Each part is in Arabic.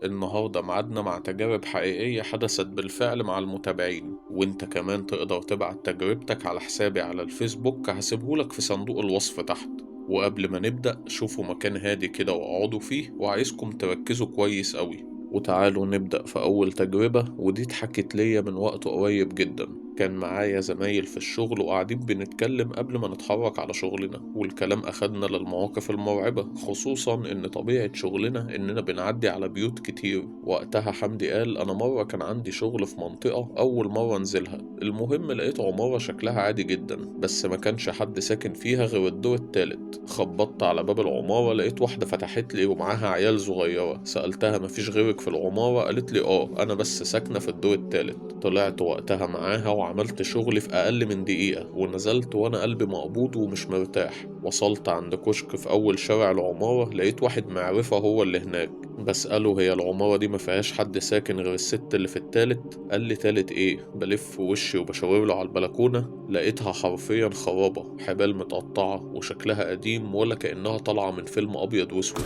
النهاردة معادنا مع تجارب حقيقية حدثت بالفعل مع المتابعين، وانت كمان تقدر تبعت تجربتك على حسابي على الفيسبوك، هسيبهولك في صندوق الوصف تحت. وقبل ما نبدأ شوفوا مكان هادي كده واقعدوا فيه، وعايزكم تركزوا كويس قوي. وتعالوا نبدأ في أول تجربة، ودي اتحكت ليا من وقت قريب جدا. كان معايا زمايل في الشغل وقاعدين بنتكلم قبل ما نتحرك على شغلنا، والكلام أخدنا للمواقف المرعبة، خصوصا إن طبيعة شغلنا إننا بنعدي على بيوت كتير. وقتها حمدي قال أنا مرة كان عندي شغل في منطقة أول مرة أنزلها. المهم لقيت عمارة شكلها عادي جدا، بس ما كانش حد ساكن فيها غير الدور التالت. خبطت على باب العمارة، لقيت واحدة فتحت لي ومعاها عيال صغيرة. سألتها مفيش غيرك في العمارة؟ قالت لي أنا بس ساكنة في الدور التالت. طلعت وقتها معاها وعملت شغلي في أقل من دقيقة، ونزلت وأنا قلبي مقبوض ومش مرتاح. وصلت عند كشك في أول شارع العمارة، لقيت واحد معرفة هو اللي هناك. بسأله هي العمارة دي مفيهاش حد ساكن غير الست اللي في التالت؟ قال لي تالت ايه؟ بلف وشي وبشاور له على البلكونة، لقيتها حرفيا خرابة، حبال متقطعة وشكلها قديم ولا كأنها طالعة من فيلم أبيض وأسود.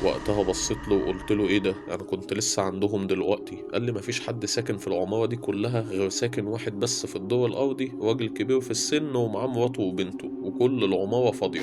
وقتها بصيت له وقلت له ايه ده، انا كنت لسه عندهم دلوقتي. قال لي مفيش حد ساكن في العمارة دي كلها غير ساكن واحد بس في الدور الارضي، راجل كبير في السن ومعاه مراته وبنته، وكل العمارة فاضية.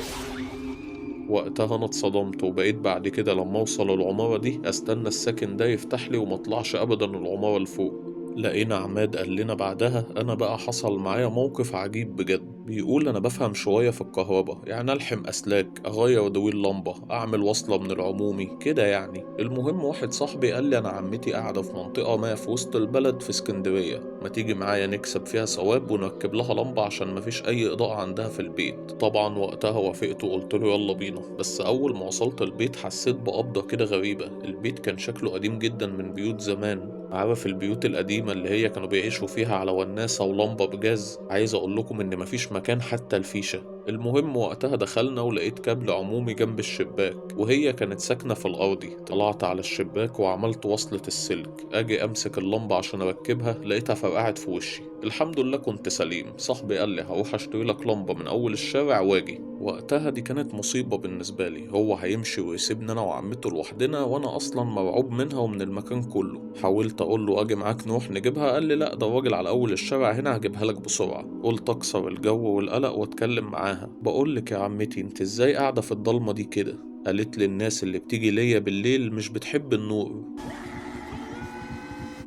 وقتها انا اتصدمت، وبقيت بعد كده لما اوصل العمارة دي استنى الساكن ده يفتح لي ومطلعش ابدا العمارة لفوق. لقينا عماد قال لنا بعدها انا بقى حصل معايا موقف عجيب بجد. بيقول انا بفهم شوية في الكهرباء، يعني الحم اسلاك، اغير دويل لمبة، اعمل وصلة من العمومي كده يعني. المهم واحد صاحبي قال لي انا عمتي قاعدة في منطقة ما في وسط البلد في اسكندرية، ما تيجي معايا نكسب فيها ثواب ونركب لها لمبة عشان مفيش اي اضاءة عندها في البيت. طبعا وقتها وافقت وقلت له يلا بينا. بس اول ما وصلت البيت حسيت بقبضة كده غريبة. البيت كان شكله قديم جدا من بيوت زمان، عارف البيوت القديمة اللي هي كانوا بيعيشوا فيها على وناسة ولمبة بجاز. عايز اقول لكم ان مفيش مكان حتى الفيشة. المهم وقتها دخلنا ولقيت كابل عمومي جنب الشباك، وهي كانت ساكنة في الأرضي. طلعت على الشباك وعملت وصلة السلك، أجي أمسك اللمبة عشان أركبها لقيتها فرقعت في وشي. الحمد لله كنت سليم. صاحبي قال لي هروح أشتري لك لمبة من أول الشارع واجي. وقتها دي كانت مصيبة بالنسبة لي، هو هيمشي ويسيبني أنا وعمته لوحدنا وأنا أصلا مرعوب منها ومن المكان كله. حاولت أقول له أجي معاك نروح نجيبها، قال لي لأ ده الراجل على أول الشارع هنا هجيبها لك بسرعة. قلت أكسر الجو والقلق وأتكلم معاها. بقول لك يا عمتي انت ازاي قاعدة في الضلمة دي كده؟ قالت لي الناس اللي بتيجي ليا بالليل مش بتحب النور،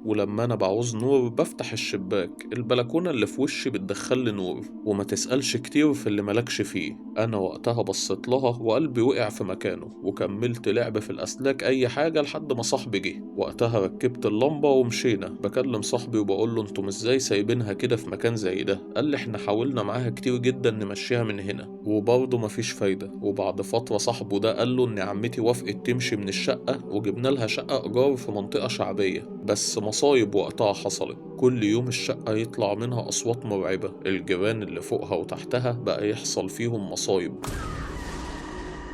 ولما انا بعوز نور بفتح الشباك، البلكونة اللي في وشي بتدخلي نور، وما تسألش كتير في اللي ملكش فيه. انا وقتها بصيت لها وقلبي وقع في مكانه، وكملت لعب في الاسلاك اي حاجة لحد ما صاحبي جه. وقتها ركبت اللمبة ومشينا. بكلم صاحبي وبقول له انتم ازاي سايبينها كده في مكان زي ده؟ قال لي احنا حاولنا معاها كتير جدا نمشيها من هنا وبرضه مفيش فايدة. وبعد فترة صاحبه ده قال له ان عمتي وافقت تمشي من الشقة وجبنا لها شقة ايجار في منطقة شعبية. بس مصايب وقتها حصلت. كل يوم الشقة يطلع منها أصوات مرعبة، الجيران اللي فوقها وتحتها بقى يحصل فيهم مصايب.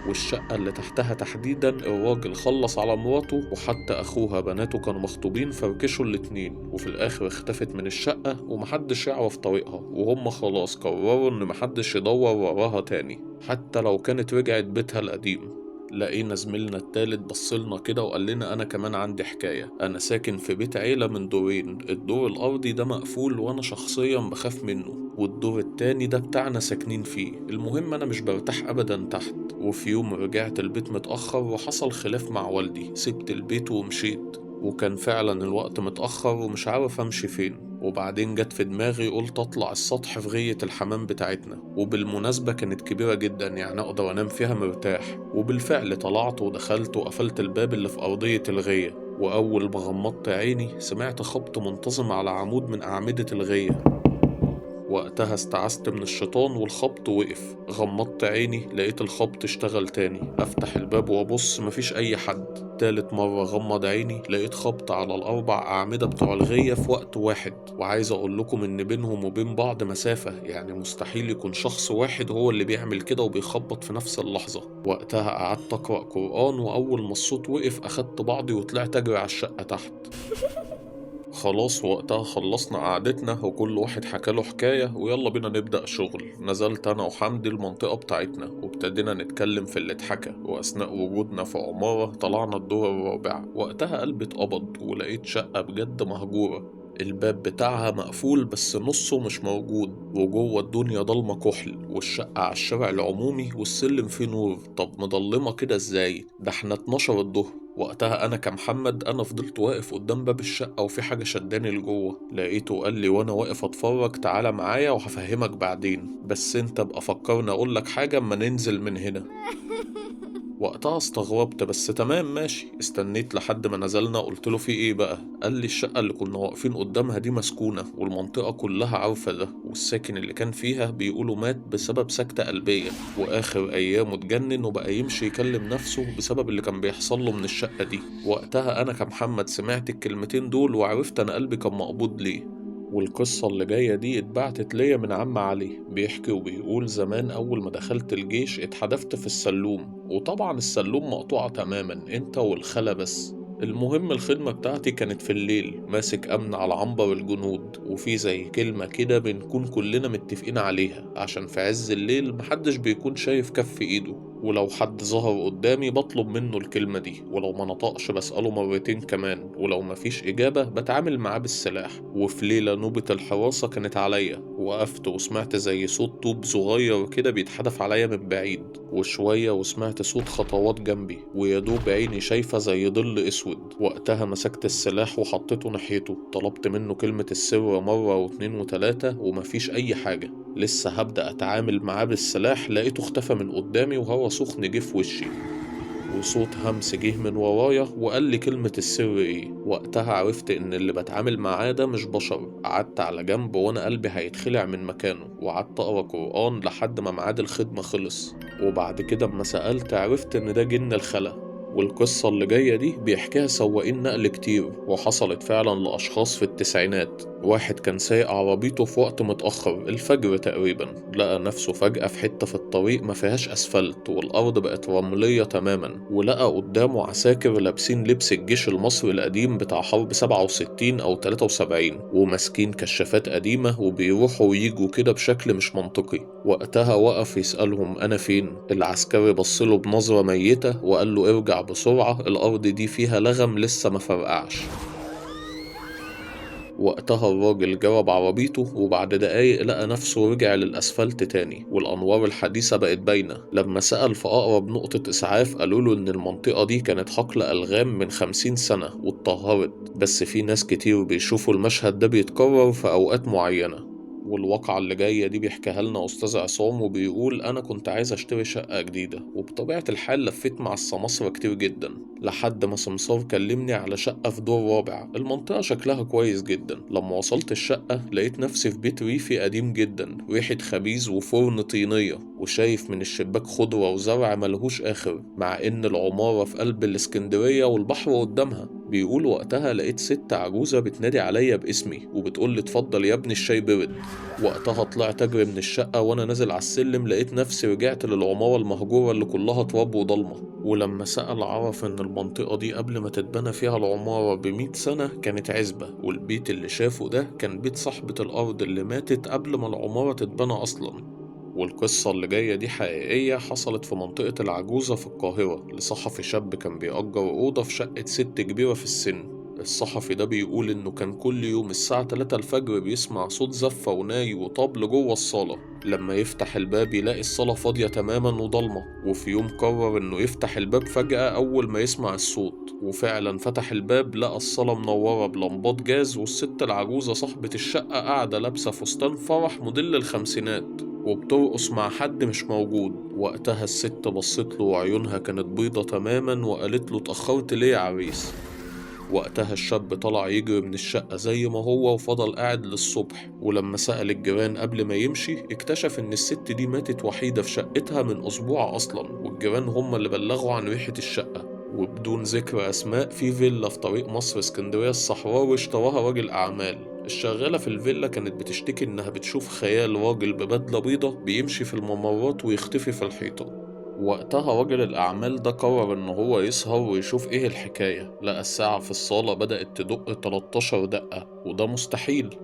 والشقة اللي تحتها تحديدا الراجل خلص على مراته وحتى أخوها بناته كانوا مخطوبين فركشوا الاتنين، وفي الآخر اختفت من الشقة ومحدش يعرف طريقها، وهم خلاص قرروا إن محدش يدور وراها تاني حتى لو كانت رجعت بيتها القديم. لقينا زميلنا التالت بصلنا كده وقال لنا أنا كمان عندي حكاية. أنا ساكن في بيت عيلة من دورين، الدور الأرضي ده مقفول وأنا شخصيا بخاف منه، والدور التاني ده بتاعنا ساكنين فيه. المهم أنا مش برتاح أبدا تحت. وفي يوم رجعت البيت متأخر وحصل خلاف مع والدي، سبت البيت ومشيت، وكان فعلا الوقت متأخر ومش عارف أمشي فين. وبعدين جت في دماغي قلت أطلع السطح في غية الحمام بتاعتنا، وبالمناسبة كانت كبيرة جدا يعني أقدر أنام فيها مرتاح. وبالفعل طلعت ودخلت وقفلت الباب اللي في أرضية الغية. وأول ما غمضت عيني سمعت خبط منتظم على عمود من أعمدة الغية. وقتها استعذت من الشيطان والخبط وقف. غمضت عيني لقيت الخبط اشتغل تاني. افتح الباب وابص مفيش اي حد. تالت مرة غمض عيني لقيت خبط على الاربع اعمدة بتوع الغية في وقت واحد. وعايز اقول لكم ان بينهم وبين بعض مسافة، يعني مستحيل يكون شخص واحد هو اللي بيعمل كده وبيخبط في نفس اللحظة. وقتها قعدت اقرأ قرآن، واول ما الصوت وقف اخدت بعضي وطلعت اجري على الشقة تحت. خلاص وقتها خلصنا قعدتنا وكل واحد حكاله حكاية ويلا بينا نبدأ شغل. نزلت أنا وحمدي المنطقة بتاعتنا وابتدينا نتكلم في اللي اتحكى، وأثناء وجودنا في عمارة طلعنا الدور الرابع. وقتها قلبي اتقبض ولقيت شقة بجد مهجورة، الباب بتاعها مقفول بس نصه مش موجود، وجوه الدنيا ضلمة كحل، والشقة على الشارع العمومي والسلم فيه نور. طب مضلمة كده ازاي؟ ده احنا 12 الظهر. وقتها انا كمحمد انا فضلت واقف قدام باب الشقة وفي حاجة شداني لجوه، لقيته قال لي وانا واقف اتفرج تعالى معايا وهفهمك بعدين، بس انت ابقى فكرني اقولك حاجة اما ننزل من هنا. وقتها استغربت بس تمام ماشي. استنيت لحد ما نزلنا، قلت له في ايه بقى؟ قال لي الشقة اللي كنا واقفين قدامها دي مسكونة والمنطقة كلها عارفة ده، والساكن اللي كان فيها بيقولوا مات بسبب سكتة قلبية، واخر ايامه اتجنن وبقى يمشي يكلم نفسه بسبب اللي كان بيحصل له من الشقة دي. وقتها انا كمحمد سمعت الكلمتين دول وعرفت انا قلبي كان مقبوض ليه. والقصة اللي جاية دي اتبعتت ليا من عم علي، بيحكي وبيقول زمان أول ما دخلت الجيش اتحدفت في السلوم، وطبعا السلوم مقطوعة تماما انت والخلا بس. المهم الخدمة بتاعتي كانت في الليل ماسك أمن على عنبر الجنود، وفي زي كلمة كده بنكون كلنا متفقين عليها عشان في عز الليل محدش بيكون شايف كف إيده، ولو حد ظهر قدامي بطلب منه الكلمة دي، ولو ما نطقش بسأله مرتين كمان، ولو مفيش إجابة بتعامل معاه بالسلاح. وفي ليلة نوبة الحراسة كانت عليا، وقفت وسمعت زي صوت طوب صغير كده بيتحدف عليا من بعيد، وشوية وسمعت صوت خطوات جنبي، ويدوب عيني شايفة زي ظل أسود. وقتها مسكت السلاح وحطيته ناحيته، طلبت منه كلمة السر مرة واتنين وتلاتة ومفيش أي حاجة. لسه هبدأ أتعامل معاه بالسلاح لقيته اختفى من قدامي وهو سخن جه في وشي، وصوت همس جه من ورايا وقال لي كلمة السر ايه. وقتها عرفت ان اللي بتعامل معاه ده مش بشر. قعدت على جنب وانا قلبي هيتخلع من مكانه، وقعدت اقرا قرآن لحد ما ميعاد الخدمة خلص، وبعد كده اما سألت عرفت ان ده جن الخلا. والقصة اللي جاية دي بيحكيها سواقين نقل كتير، وحصلت فعلا لأشخاص في التسعينات. واحد كان سايق عربيته في وقت متأخر الفجر تقريبا، لقى نفسه فجأة في حتة في الطريق ما فيهاش أسفلت والأرض بقت رملية تماما، ولقى قدامه عساكر لابسين لبس الجيش المصري القديم بتاع حرب 67 أو 73، وماسكين كشافات قديمة وبيروحوا ويجوا كده بشكل مش منطقي. وقتها وقف يسألهم أنا فين؟ العسكري بصله بنظرة ميتة وقال له ارجع بسرعة، الأرض دي فيها لغم لسه ما فرقعش. وقتها الراجل جرب عربيته وبعد دقايق لقى نفسه رجع للأسفلت تاني والأنوار الحديثة بقت باينة. لما سأل في أقرب نقطة إسعاف قالوله إن المنطقة دي كانت حقل ألغام من 50 سنة واتطهرت، بس في ناس كتير بيشوفوا المشهد ده بيتكرر في أوقات معينة. والواقعة اللي جاية دي بيحكيها لنا أستاذ عصام وبيقول أنا كنت عايز أشتري شقة جديدة، وبطبيعة الحال لفيت مع السماسرة كتير جدا لحد ما سمسار كلمني على شقة في دور رابع، المنطقة شكلها كويس جدا. لما وصلت الشقة لقيت نفسي في بيت ريفي قديم جدا، ريحة خبيز وفرن طينية، وشايف من الشباك خضرة وزرع ملهوش آخر، مع إن العمارة في قلب الإسكندرية والبحر قدامها. بيقول وقتها لقيت ست عجوزة بتنادي عليا باسمي وبتقول لي اتفضل يا ابني الشاي برد. وقتها طلعت أجري من الشقة وأنا نازل على السلم لقيت نفسي رجعت للعمارة المهجورة اللي كلها تراب وضلمة. ولما سأل عرف إن المنطقة دي قبل ما تتبنى فيها العمارة ب100 سنة كانت عزبة، والبيت اللي شافه ده كان بيت صاحبة الأرض اللي ماتت قبل ما العمارة تتبنى أصلا. والقصة اللي جاية دي حقيقية، حصلت في منطقة العجوزة في القاهرة لصحفي شاب كان بيأجر أوضة في شقة ست كبيرة في السن. الصحفي ده بيقول إنه كان كل يوم الساعة 3 الفجر بيسمع صوت زفة وناي وطبل جوه الصالة. لما يفتح الباب يلاقي الصالة فاضية تماما وضلمة، وفي يوم قرر إنه يفتح الباب فجأة أول ما يسمع الصوت، وفعلا فتح الباب لقى الصالة منورة بلمبات جاز، والست العجوزة صاحبة الشقة قاعدة لابسة فستان فرح موديل الخمسينات وبترقص مع حد مش موجود. وقتها الست بصت له وعيونها كانت بيضة تماما وقالت له اتأخرت ليه يا عريس؟ وقتها الشاب طلع يجري من الشقة زي ما هو وفضل قاعد للصبح، ولما سأل الجيران قبل ما يمشي اكتشف ان الست دي ماتت وحيدة في شقتها من أسبوع أصلا، والجيران هم اللي بلغوا عن ريحة الشقة. وبدون ذكر أسماء، في فيلا في طريق مصر اسكندرية الصحراوي اشتراها راجل أعمال. الشغالة في الفيلا كانت بتشتكي إنها بتشوف خيال راجل ببدلة بيضة بيمشي في الممرات ويختفي في الحيطة. وقتها راجل الأعمال ده قرر إن هو يسهر ويشوف إيه الحكاية. لقى الساعة في الصالة بدأت تدق 13 دقة، وده مستحيل.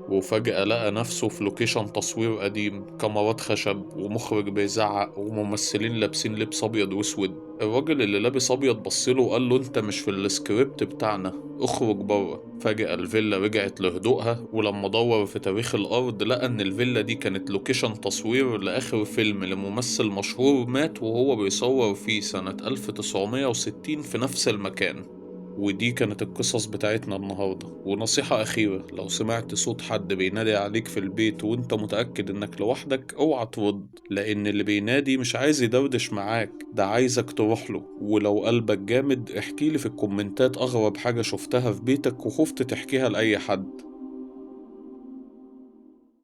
وفجأة لقى نفسه في لوكيشن تصوير قديم، كاميرات خشب ومخرج بيزعق وممثلين لابسين لبس أبيض وأسود. الراجل اللي لابس أبيض بصله وقال له: أنت مش في السكريبت بتاعنا، اخرج بره. فجأة الفيلا رجعت لهدوءها، ولما دور في تاريخ الأرض لقى إن الفيلا دي كانت لوكيشن تصوير لآخر فيلم لممثل مشهور مات وهو بيصور فيه سنة 1960 في نفس المكان. ودي كانت القصص بتاعتنا النهاردة. ونصيحة أخيرة: لو سمعت صوت حد بينادي عليك في البيت وانت متأكد انك لوحدك، اوعى ترد، لأن اللي بينادي مش عايز يدردش معاك، ده عايزك تروح له. ولو قلبك جامد احكيلي في الكومنتات أغرب حاجة شفتها في بيتك وخفت تحكيها لأي حد.